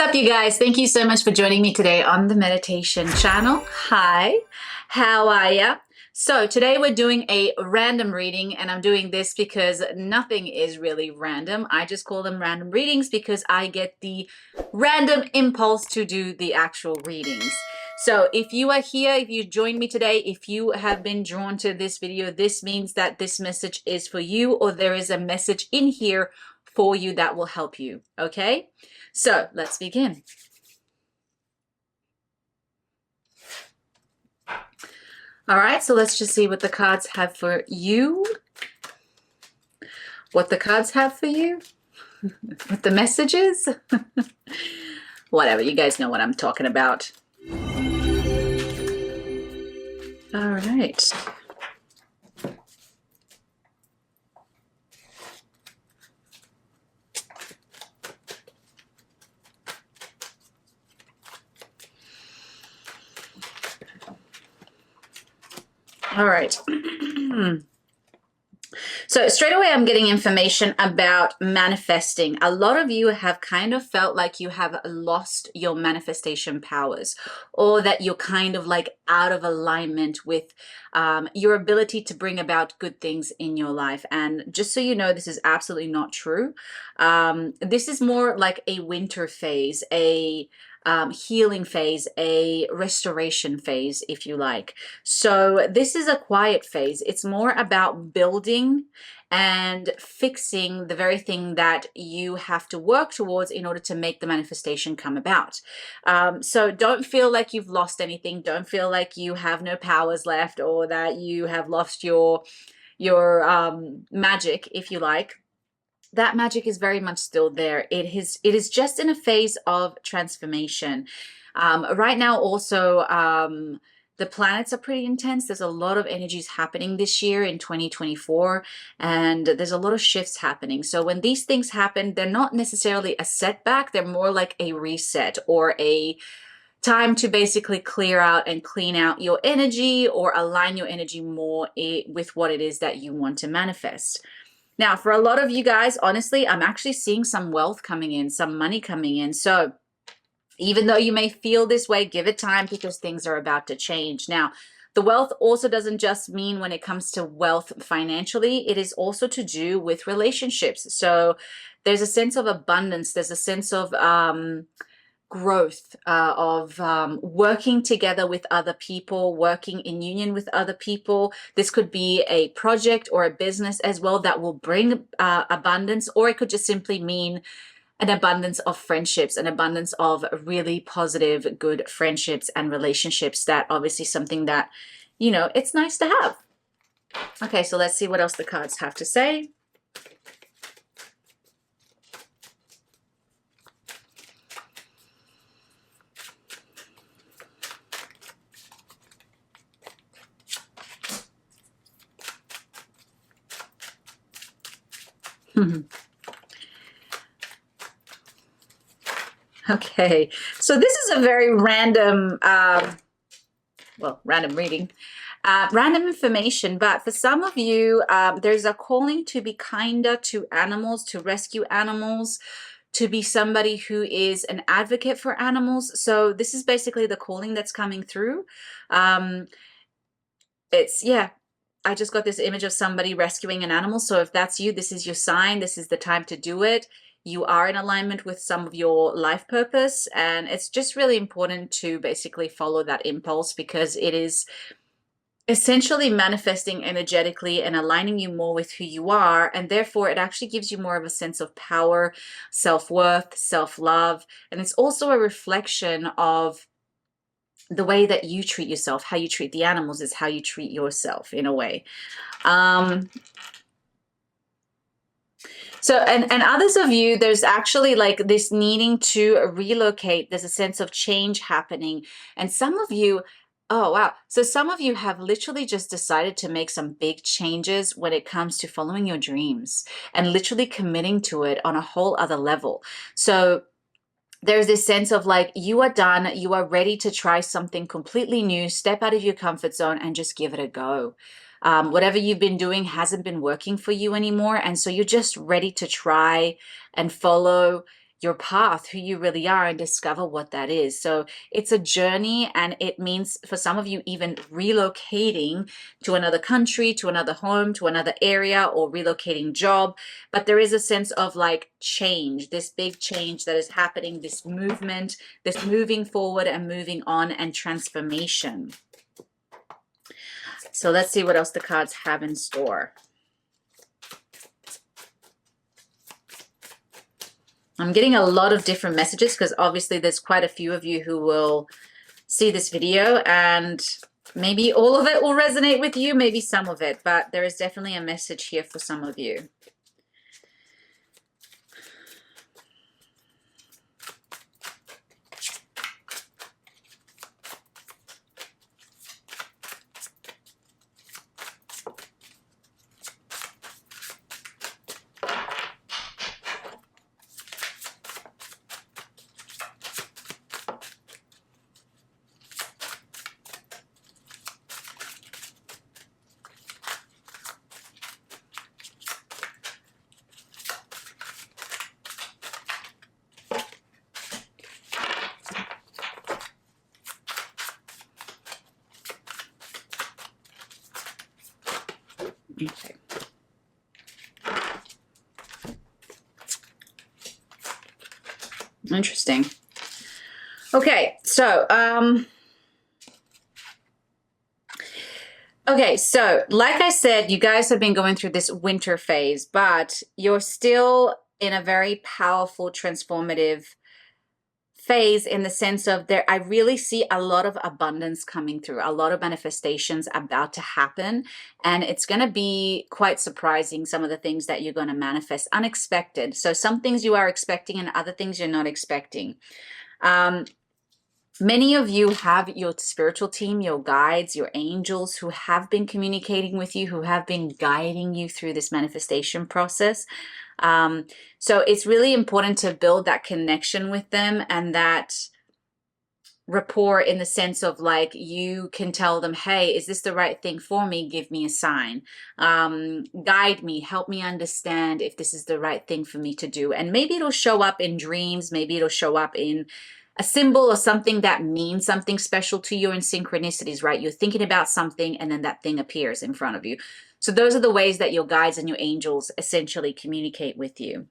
up, you guys? Thank you so much for joining me today on the meditation channel. Hi, how are ya? So today we're doing a random reading, and I'm doing this because nothing is really random. I just call them random readings because I get the random impulse to do the actual readings. So if you are here, if you joined me today, if you have been drawn to this video, this means that this message is for you, or there is a message in here for you that will help you, okay? So let's begin. All right, so let's just see what the cards have for you. What the cards have for you. What the message is. Whatever, you guys know what I'm talking about. All right. All right. So straight away, I'm getting information about manifesting. A lot of you have kind of felt like you have lost your manifestation powers, or that you're kind of like out of alignment with your ability to bring about good things in your life. And just so you know, this is absolutely not true. This is more like a winter phase, a healing phase, a restoration phase, if you like. So this is a quiet phase. It's more about building and fixing the very thing that you have to work towards in order to make the manifestation come about. So don't feel like you've lost anything. Don't feel like you have no powers left, or that you have lost your magic, if you like. That magic is very much still there. It is just in a phase of transformation. Right now also, the planets are pretty intense. There's a lot of energies happening this year in 2024, and there's a lot of shifts happening. So when these things happen, they're not necessarily a setback. They're more like a reset, or a time to basically clear out and clean out your energy, or align your energy more with what it is that you want to manifest. Now, for a lot of you guys, honestly, I'm actually seeing some wealth coming in, some money coming in. So even though you may feel this way, give it time, because things are about to change. Now, the wealth also doesn't just mean when it comes to wealth financially, it is also to do with relationships. So there's a sense of abundance. There's a sense of growth, of working together with other people, working in union with other people. This could be a project or a business as well that will bring abundance, or it could just simply mean an abundance of friendships, an abundance of really positive, good friendships and relationships. That obviously something that, you know, it's nice to have. Okay, so let's see what else the cards have to say. Okay, so this is a very random, random reading, random information, but for some of you, there's a calling to be kinder to animals, to rescue animals, to be somebody who is an advocate for animals. So this is basically the calling that's coming through. Yeah, I just got this image of somebody rescuing an animal. So if that's you, this is your sign. This is the time to do it. You are in alignment with some of your life purpose, and it's just really important to basically follow that impulse, because it is essentially manifesting energetically and aligning you more with who you are, and therefore it actually gives you more of a sense of power, self-worth, self-love, and it's also a reflection of the way that you treat yourself. How you treat the animals is how you treat yourself, in a way. So, and others of you, there's actually like this needing to relocate. There's a sense of change happening. And some of you, oh, wow. So some of you have literally just decided to make some big changes when it comes to following your dreams, and literally committing to it on a whole other level. So there's this sense of like, you are done. You are ready to try something completely new, step out of your comfort zone and just give it a go. Whatever you've been doing hasn't been working for you anymore. And so you're just ready to try and follow your path, who you really are, and discover what that is. So it's a journey, and it means for some of you even relocating to another country, to another home, to another area, or relocating job. But there is a sense of like change, this big change that is happening, this movement, this moving forward and moving on, and transformation. So let's see what else the cards have in store. I'm getting a lot of different messages because obviously there's quite a few of you who will see this video, and maybe all of it will resonate with you, maybe some of it, but there is definitely a message here for some of you. Okay. Interesting. Okay, so like I said, you guys have been going through this winter phase, but you're still in a very powerful, transformative phase in the sense of I really see a lot of abundance coming through, a lot of manifestations about to happen, and it's going to be quite surprising, some of the things that you're going to manifest, unexpected. So some things you are expecting and other things you're not expecting. Many of you have your spiritual team, your guides, your angels who have been communicating with you, who have been guiding you through this manifestation process. So it's really important to build that connection with them and that rapport, in the sense of like, you can tell them, hey, is this the right thing for me? Give me a sign. Guide me, help me understand if this is the right thing for me to do. And maybe it'll show up in dreams. Maybe it'll show up in a symbol or something that means something special to you, in synchronicities, right? You're thinking about something and then that thing appears in front of you. So those are the ways that your guides and your angels essentially communicate with you.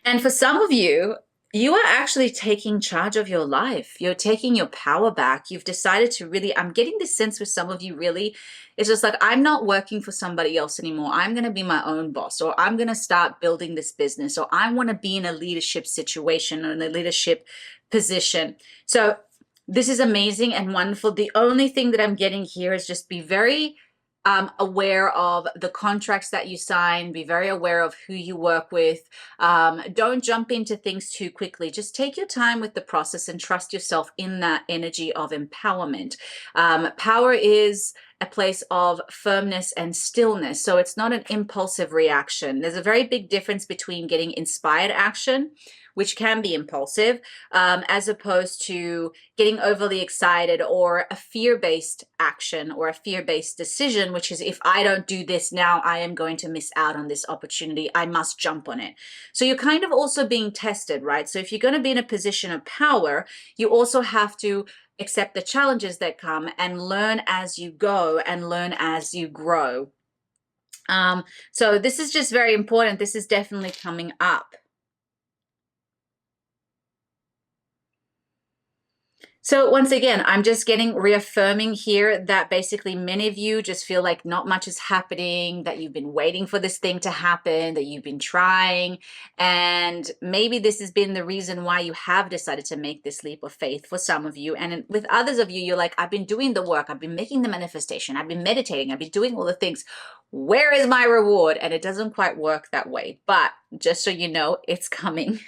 And for some of you, you are actually taking charge of your life. You're taking your power back. You've decided to really, I'm getting this sense with some of you really, it's just like, I'm not working for somebody else anymore. I'm going to be my own boss, or I'm going to start building this business, or I want to be in a leadership situation or in a leadership position. So this is amazing and wonderful. The only thing that I'm getting here is just be very aware of the contracts that you sign. Be very aware of who you work with. Don't jump into things too quickly. Just take your time with the process and trust yourself in that energy of empowerment. Power is a place of firmness and stillness. So it's not an impulsive reaction. There's a very big difference between getting inspired action, which can be impulsive, as opposed to getting overly excited, or a fear-based action or a fear-based decision, which is, if I don't do this now, I am going to miss out on this opportunity. I must jump on it. So you're kind of also being tested, right? So if you're going to be in a position of power, you also have to accept the challenges that come and learn as you go and learn as you grow. So this is just very important. This is definitely coming up. So once again, I'm just getting reaffirming here that basically many of you just feel like not much is happening, that you've been waiting for this thing to happen, that you've been trying. And maybe this has been the reason why you have decided to make this leap of faith for some of you. And with others of you, you're like, I've been doing the work. I've been making the manifestation. I've been meditating. I've been doing all the things. Where is my reward? And it doesn't quite work that way. But just so you know, it's coming.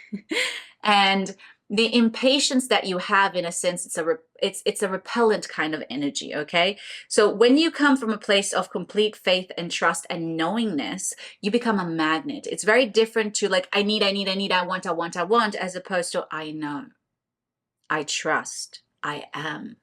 And the impatience that you have, in a sense, it's a repellent kind of energy, okay? So when you come from a place of complete faith and trust and knowingness, you become a magnet. It's very different to like, I need, I want, as opposed to I know, I trust, I am.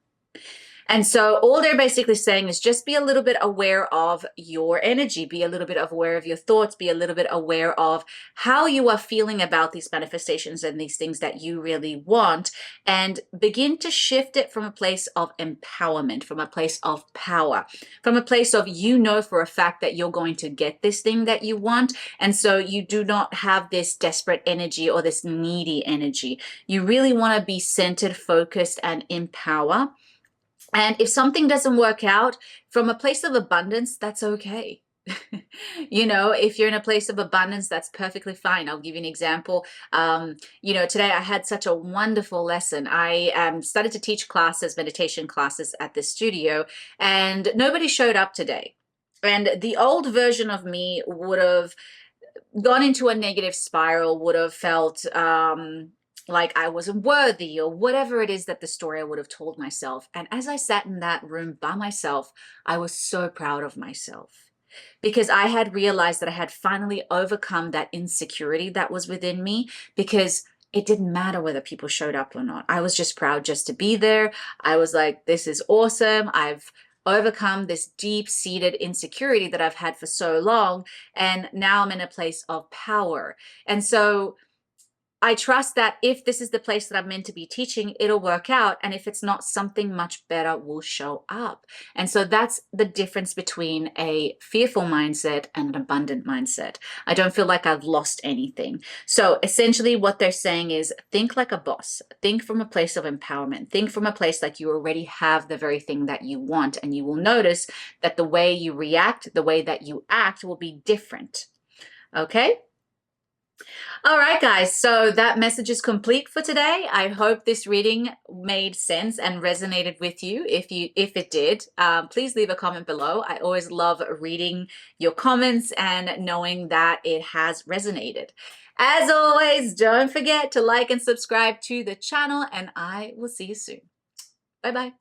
And so all they're basically saying is just be a little bit aware of your energy, be a little bit aware of your thoughts, be a little bit aware of how you are feeling about these manifestations and these things that you really want, and begin to shift it from a place of empowerment, from a place of power, from a place of, you know, for a fact that you're going to get this thing that you want. And so you do not have this desperate energy or this needy energy. You really want to be centered, focused, and in power. And if something doesn't work out from a place of abundance, that's okay. You know, if you're in a place of abundance, that's perfectly fine. I'll give you an example. You know, today I had such a wonderful lesson. I started to teach classes, meditation classes at the studio, and nobody showed up today. And the old version of me would have gone into a negative spiral, would have felt like I wasn't worthy, or whatever it is that the story I would have told myself. And as I sat in that room by myself, I was so proud of myself, because I had realized that I had finally overcome that insecurity that was within me, because it didn't matter whether people showed up or not. I was just proud just to be there. I was like, this is awesome. I've overcome this deep-seated insecurity that I've had for so long, and now I'm in a place of power. And so I trust that if this is the place that I'm meant to be teaching, it'll work out. And if it's not, something much better will show up. And so that's the difference between a fearful mindset and an abundant mindset. I don't feel like I've lost anything. So essentially what they're saying is, think like a boss. Think from a place of empowerment. Think from a place like you already have the very thing that you want. And you will notice that the way you react, the way that you act will be different. Okay? All right, guys, so that message is complete for today. I hope this reading made sense and resonated with you. If it did, please leave a comment below. I always love reading your comments and knowing that it has resonated. As always, don't forget to like and subscribe to the channel, and I will see you soon. Bye-bye.